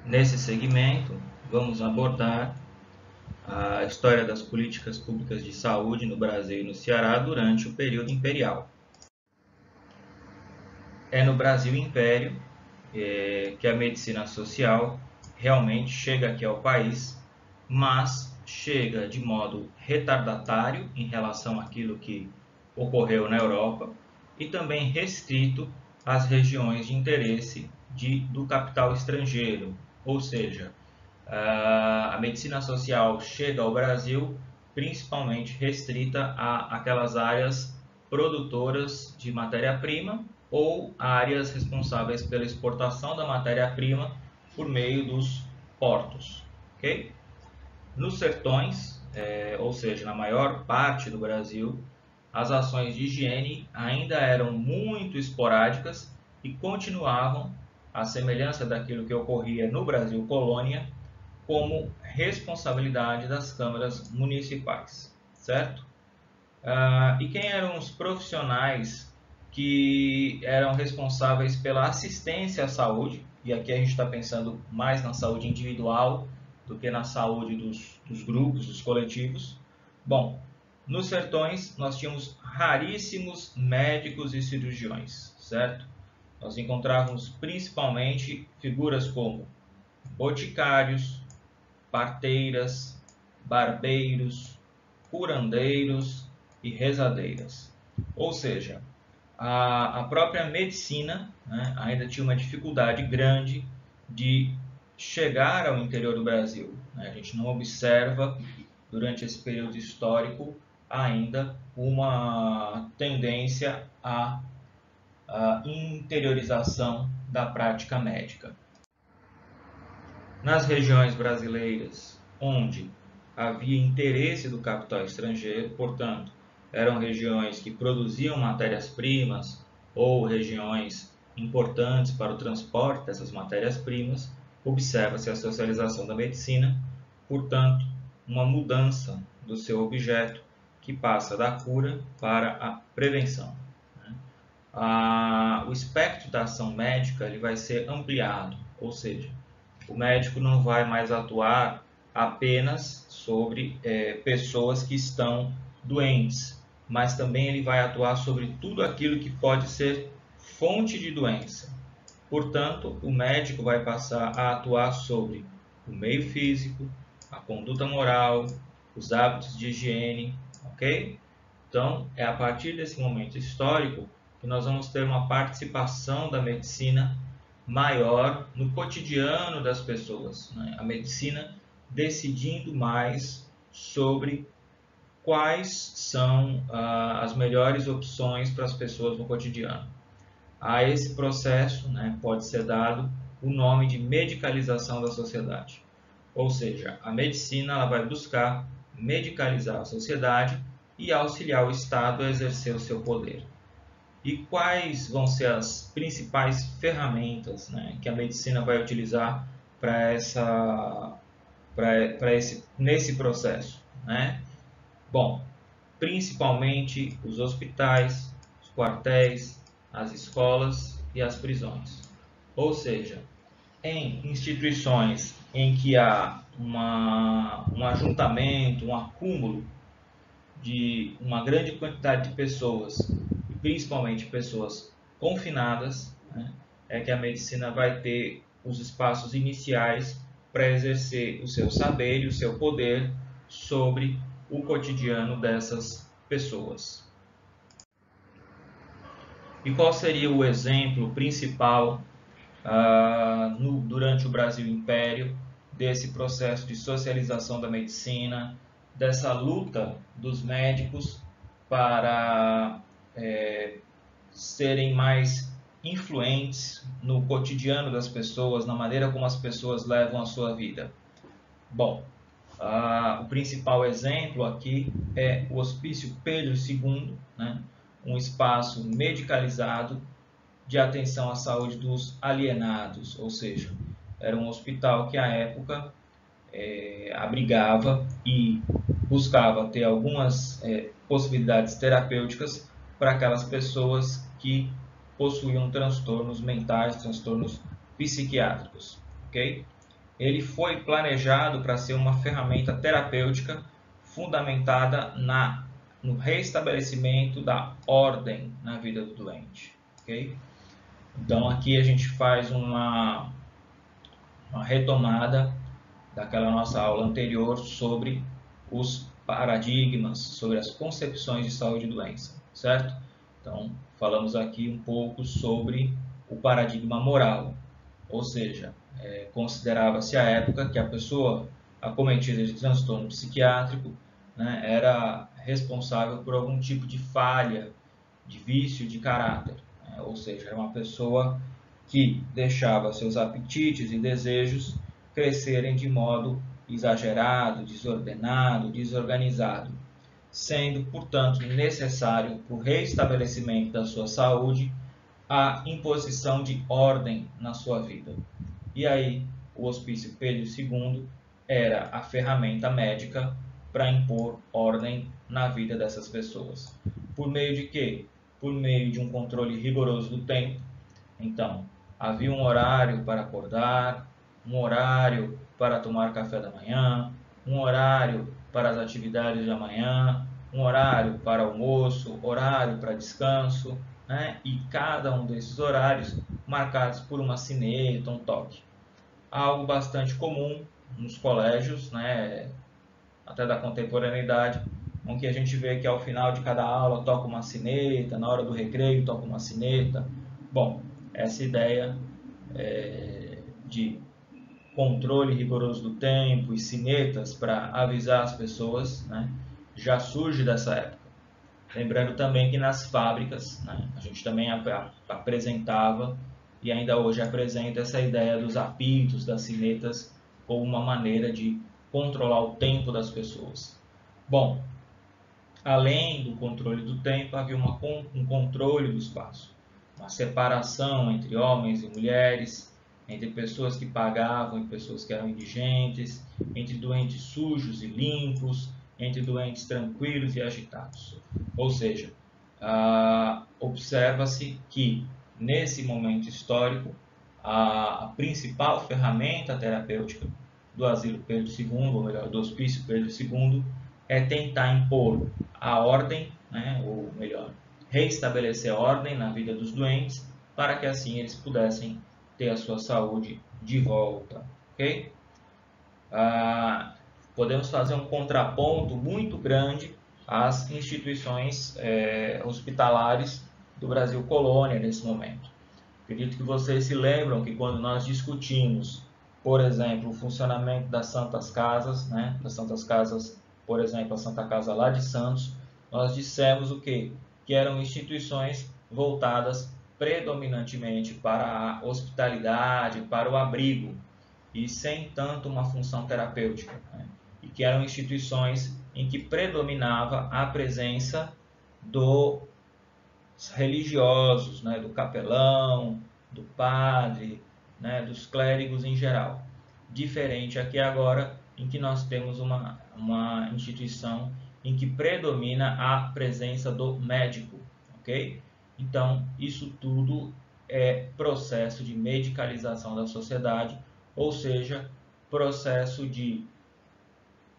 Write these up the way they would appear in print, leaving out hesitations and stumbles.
Nesse segmento, vamos abordar a história das políticas públicas de saúde no Brasil e no Ceará durante o período imperial. É no Brasil Império que a medicina social realmente chega aqui ao país, mas chega de modo retardatário em relação àquilo que ocorreu na Europa e também restrito às regiões de interesse do capital estrangeiro, ou seja, a medicina social chega ao Brasil principalmente restrita a aquelas áreas produtoras de matéria-prima ou áreas responsáveis pela exportação da matéria-prima por meio dos portos. Okay? Nos sertões, ou seja, na maior parte do Brasil, as ações de higiene ainda eram muito esporádicas e continuavam, à semelhança daquilo que ocorria no Brasil colônia, como responsabilidade das câmaras municipais, certo? E quem eram os profissionais que eram responsáveis pela assistência à saúde? E aqui a gente está pensando mais na saúde individual do que na saúde dos grupos, dos coletivos. Bom, nos sertões nós tínhamos raríssimos médicos e cirurgiões, certo? Nós encontrávamos principalmente figuras como boticários, parteiras, barbeiros, curandeiros e rezadeiras. Ou seja, a própria medicina, né, ainda tinha uma dificuldade grande de chegar ao interior do Brasil. A gente não observa, durante esse período histórico, ainda uma tendência à interiorização da prática médica. Nas regiões brasileiras onde havia interesse do capital estrangeiro, portanto, eram regiões que produziam matérias-primas ou regiões importantes para o transporte dessas matérias-primas, observa-se a socialização da medicina, portanto, uma mudança do seu objeto que passa da cura para a prevenção. O espectro da ação médica ele vai ser ampliado, ou seja, o médico não vai mais atuar apenas sobre pessoas que estão doentes, mas também ele vai atuar sobre tudo aquilo que pode ser fonte de doença. Portanto, o médico vai passar a atuar sobre o meio físico, a conduta moral, os hábitos de higiene, ok? Então, é a partir desse momento histórico que nós vamos ter uma participação da medicina maior no cotidiano das pessoas, né? A medicina decidindo mais sobre quais são as melhores opções para as pessoas no cotidiano. A esse processo, né, pode ser dado o nome de medicalização da sociedade. Ou seja, a medicina ela vai buscar medicalizar a sociedade e auxiliar o Estado a exercer o seu poder. E quais vão ser as principais ferramentas, né, que a medicina vai utilizar nesse processo? Né? Bom, principalmente os hospitais, os quartéis, as escolas e as prisões. Ou seja, em instituições em que há um ajuntamento, um acúmulo de uma grande quantidade de pessoas, e principalmente pessoas confinadas, né, é que a medicina vai ter os espaços iniciais para exercer o seu saber e o seu poder sobre o cotidiano dessas pessoas. E qual seria o exemplo principal durante o Brasil Império desse processo de socialização da medicina, dessa luta dos médicos para serem mais influentes no cotidiano das pessoas, na maneira como as pessoas levam a sua vida? Bom, o principal exemplo aqui é o Hospício Pedro II, né? Um espaço medicalizado de atenção à saúde dos alienados, ou seja, era um hospital que à época abrigava e buscava ter algumas possibilidades terapêuticas para aquelas pessoas que possuíam transtornos mentais, transtornos psiquiátricos, ok? ele foi planejado para ser uma ferramenta terapêutica fundamentada no restabelecimento da ordem na vida do doente. Okay? Então aqui a gente faz uma retomada daquela nossa aula anterior sobre os paradigmas, sobre as concepções de saúde e doença, certo? Então falamos aqui um pouco sobre o paradigma moral, ou seja, considerava-se à época que a pessoa acometida de transtorno psiquiátrico, né, era responsável por algum tipo de falha, de vício de caráter, né? Ou seja, era uma pessoa que deixava seus apetites e desejos crescerem de modo exagerado, desordenado, desorganizado, sendo, portanto, necessário para o reestabelecimento da sua saúde a imposição de ordem na sua vida. E aí, o Hospício Pedro II era a ferramenta médica para impor ordem na vida dessas pessoas. Por meio de quê? Por meio de um controle rigoroso do tempo. Então, havia um horário para acordar, um horário para tomar café da manhã, um horário para as atividades da manhã, um horário para almoço, horário para descanso, né? E cada um desses horários marcados por uma sineta, um toque. Algo bastante comum nos colégios, né? Até da contemporaneidade, em que a gente vê que ao final de cada aula toca uma sineta, na hora do recreio toca uma sineta. Bom, essa ideia de controle rigoroso do tempo e sinetas para avisar as pessoas, né, já surge dessa época. Lembrando também que nas fábricas, né, a gente também apresentava e ainda hoje apresenta essa ideia dos apitos, das sinetas, como uma maneira de controlar o tempo das pessoas. Bom, além do controle do tempo, havia um controle do espaço, uma separação entre homens e mulheres, entre pessoas que pagavam e pessoas que eram indigentes, entre doentes sujos e limpos, entre doentes tranquilos e agitados. Ou seja, observa-se que nesse momento histórico a principal ferramenta terapêutica do Asilo Pedro II, ou melhor, do Hospício Pedro II, é tentar impor a ordem, né, ou melhor, reestabelecer a ordem na vida dos doentes, para que assim eles pudessem ter a sua saúde de volta. Ok? Podemos fazer um contraponto muito grande às instituições hospitalares do Brasil colônia nesse momento. Acredito que vocês se lembram que quando nós discutimos, por exemplo, o funcionamento das Santas Casas, né, das Santas Casas, por exemplo, a Santa Casa lá de Santos, nós dissemos o quê? Que eram instituições voltadas predominantemente para a hospitalidade, para o abrigo, e sem tanto uma função terapêutica, né? E que eram instituições em que predominava a presença dos religiosos, né? Do capelão, do padre, né? Dos clérigos em geral. Diferente aqui agora, em que nós temos uma instituição em que predomina a presença do médico, ok? Então, isso tudo é processo de medicalização da sociedade, ou seja, processo de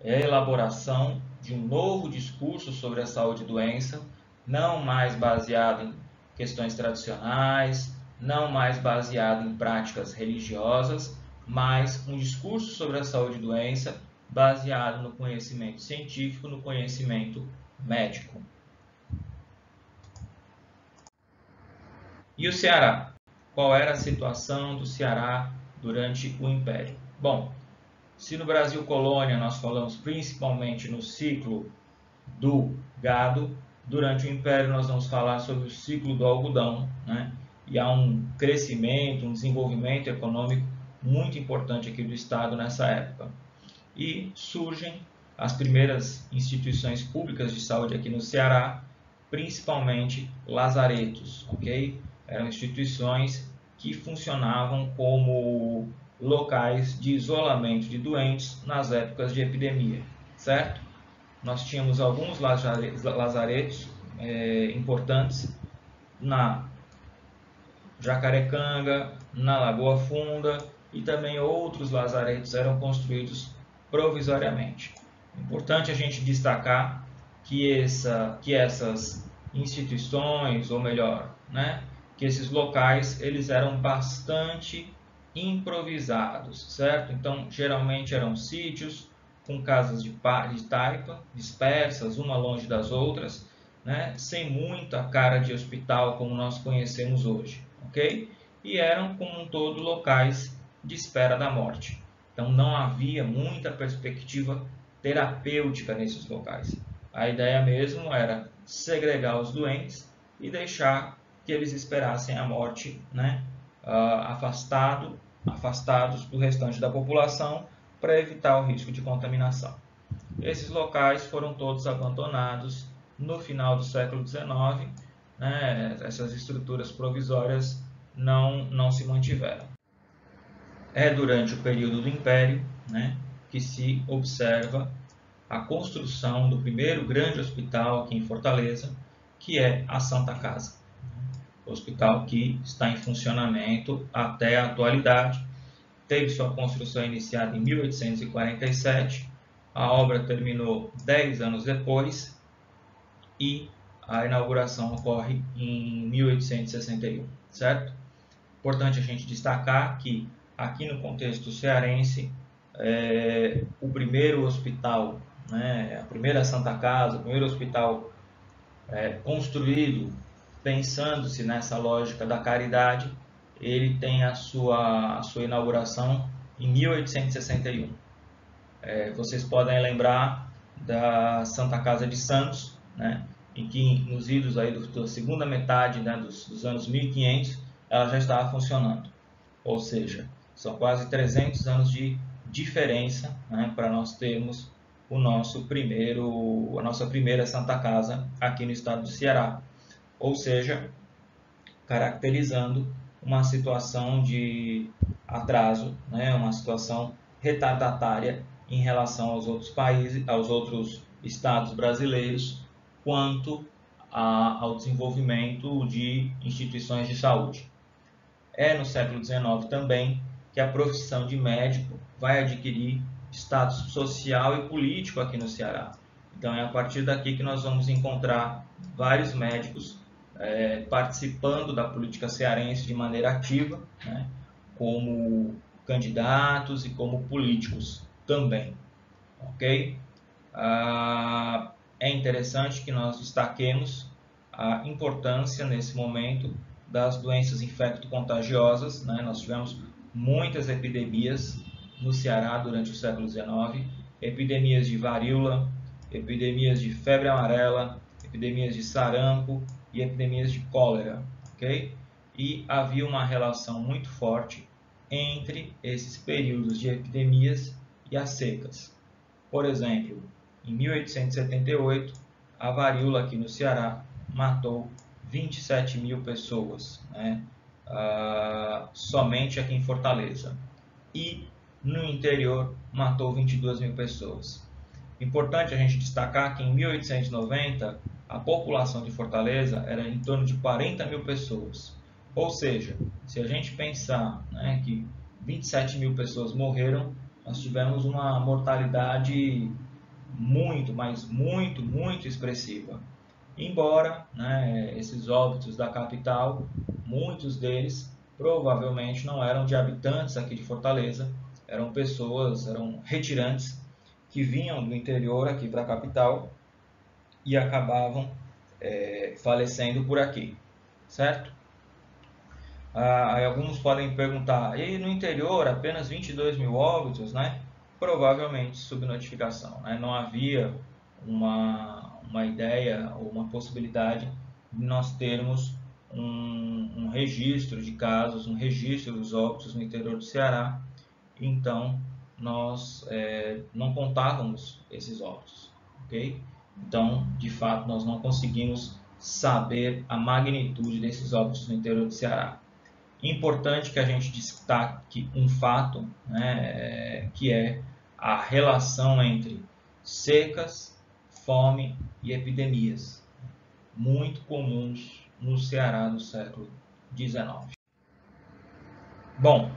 elaboração de um novo discurso sobre a saúde e doença, não mais baseado em questões tradicionais, não mais baseado em práticas religiosas, mas um discurso sobre a saúde e doença baseado no conhecimento científico, no conhecimento médico. E o Ceará? Qual era a situação do Ceará durante o Império? Bom, se no Brasil colônia nós falamos principalmente no ciclo do gado, durante o Império nós vamos falar sobre o ciclo do algodão, né? E há um crescimento, um desenvolvimento econômico muito importante aqui do Estado nessa época. E surgem as primeiras instituições públicas de saúde aqui no Ceará, principalmente lazaretos, ok? Eram instituições que funcionavam como locais de isolamento de doentes nas épocas de epidemia, certo? Nós tínhamos alguns lazaretos importantes na Jacarecanga, na Lagoa Funda e também outros lazaretos eram construídos provisoriamente. Importante a gente destacar que essas instituições, ou melhor, que esses locais eles eram bastante improvisados, certo? Então, geralmente eram sítios com casas de taipa, dispersas, uma longe das outras, sem muita cara de hospital como nós conhecemos hoje, ok? E eram, como um todo, locais de espera da morte. Então, não havia muita perspectiva terapêutica nesses locais. A ideia mesmo era segregar os doentes e deixar que eles esperassem a morte, afastados do restante da população, para evitar o risco de contaminação. Esses locais foram todos abandonados no final do século XIX, essas estruturas provisórias não se mantiveram. É durante o período do Império que se observa a construção do primeiro grande hospital aqui em Fortaleza, que é a Santa Casa. Hospital que está em funcionamento até a atualidade. Teve sua construção iniciada em 1847, a obra terminou 10 anos depois e a inauguração ocorre em 1861, certo? Importante a gente destacar que aqui no contexto cearense, o primeiro hospital, a primeira Santa Casa, o primeiro hospital construído pensando-se nessa lógica da caridade, ele tem a sua inauguração em 1861. Vocês podem lembrar da Santa Casa de Santos, em que nos idos aí da segunda metade dos anos 1500, ela já estava funcionando. Ou seja, são quase 300 anos de diferença para nós termos a nossa primeira Santa Casa aqui no estado do Ceará. Ou seja, caracterizando uma situação de atraso, uma situação retardatária em relação aos outros países, aos outros estados brasileiros, quanto ao desenvolvimento de instituições de saúde. É no século XIX também que a profissão de médico vai adquirir status social e político aqui no Ceará. Então é a partir daqui que nós vamos encontrar vários médicos participando da política cearense de maneira ativa, como candidatos e como políticos também, ok? É interessante que nós destaquemos a importância nesse momento das doenças infecto-contagiosas, Nós tivemos muitas epidemias no Ceará durante o século XIX, epidemias de varíola, epidemias de febre amarela, epidemias de sarampo e epidemias de cólera, ok? E havia uma relação muito forte entre esses períodos de epidemias e as secas. Por exemplo, em 1878, a varíola aqui no Ceará matou 27 mil pessoas, somente aqui em Fortaleza. E no interior matou 22 mil pessoas. Importante a gente destacar que em 1890 a população de Fortaleza era em torno de 40 mil pessoas. Ou seja, se a gente pensar que 27 mil pessoas morreram, nós tivemos uma mortalidade muito, mas muito, muito expressiva. Embora esses óbitos da capital, muitos deles provavelmente não eram de habitantes aqui de Fortaleza, eram pessoas, eram retirantes que vinham do interior aqui para a capital e acabavam falecendo por aqui, certo? Aí alguns podem perguntar, e no interior apenas 22 mil óbitos, Provavelmente subnotificação, Não havia uma ideia ou uma possibilidade de nós termos um registro de casos, um registro dos óbitos no interior do Ceará, então nós não contávamos esses óbitos, ok? Então, de fato, nós não conseguimos saber a magnitude desses óbitos no interior do Ceará. Importante que a gente destaque um fato, que é a relação entre secas, fome e epidemias, muito comuns no Ceará do século XIX. Bom,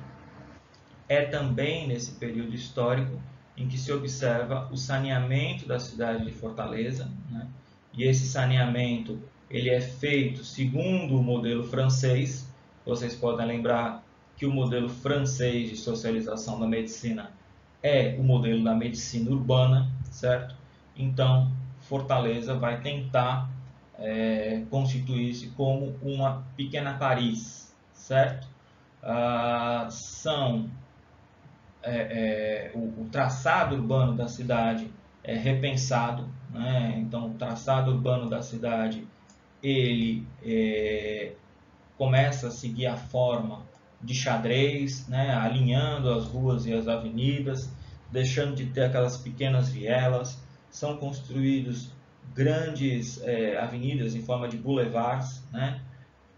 é também nesse período histórico em que se observa o saneamento da cidade de Fortaleza, né? E esse saneamento ele é feito segundo o modelo francês. Vocês podem lembrar que o modelo francês de socialização da medicina é o modelo da medicina urbana, certo? Então, Fortaleza vai tentar constituir-se como uma pequena Paris, certo? O traçado urbano da cidade é repensado, né? Então o traçado urbano da cidade ele começa a seguir a forma de xadrez, né? Alinhando as ruas e as avenidas, deixando de ter aquelas pequenas vielas, são construídos grandes avenidas em forma de boulevards, né?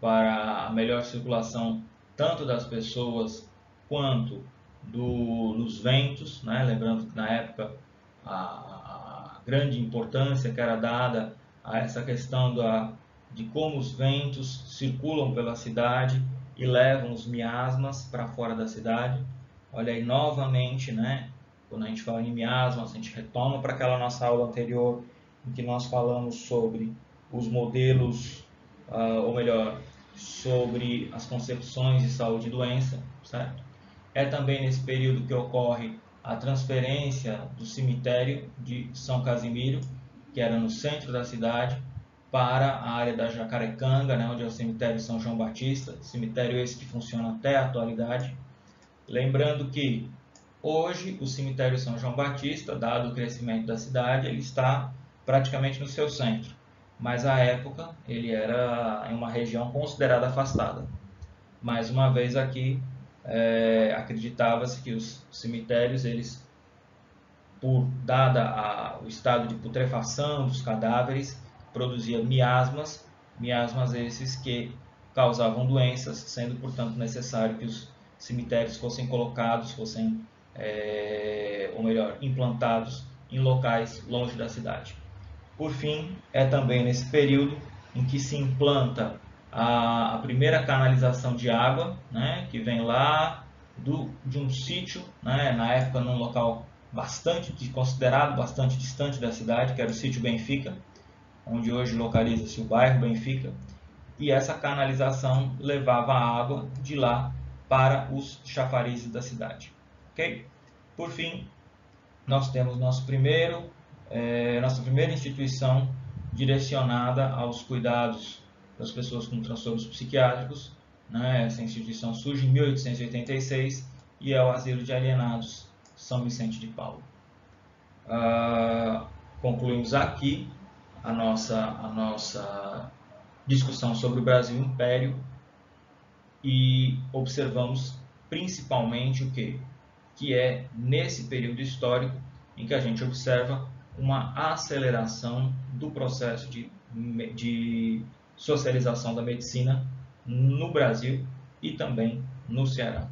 Para a melhor circulação tanto das pessoas quanto dos ventos, né? Lembrando que na época a grande importância que era dada a essa questão de como os ventos circulam pela cidade e levam os miasmas para fora da cidade. Olha aí novamente, né? Quando a gente fala em miasmas, a gente retoma para aquela nossa aula anterior em que nós falamos sobre os modelos, ou melhor, sobre as concepções de saúde e doença, certo? É também nesse período que ocorre a transferência do cemitério de São Casimiro, que era no centro da cidade, para a área da Jacarecanga, né, onde é o cemitério São João Batista, cemitério esse que funciona até a atualidade. Lembrando que hoje o cemitério São João Batista, dado o crescimento da cidade, ele está praticamente no seu centro, mas à época ele era em uma região considerada afastada. Mais uma vez aqui, acreditava-se que os cemitérios, eles, por dada o estado de putrefação dos cadáveres, produziam miasmas esses que causavam doenças, sendo portanto necessário que os cemitérios fossem colocados, ou melhor, implantados em locais longe da cidade. Por fim, é também nesse período em que se implanta a primeira canalização de água, né, que vem lá de um sítio, né, na época num local considerado bastante distante da cidade, que era o sítio Benfica, onde hoje localiza-se o bairro Benfica, e essa canalização levava a água de lá para os chafarizes da cidade. Okay? Por fim, nós temos nossa primeira instituição direcionada aos cuidados das pessoas com transtornos psiquiátricos, né? Essa instituição surge em 1886 e é o Asilo de Alienados São Vicente de Paulo. Concluímos aqui a nossa discussão sobre o Brasil Império e observamos principalmente o quê? Que é nesse período histórico em que a gente observa uma aceleração do processo de socialização da medicina no Brasil e também no Ceará.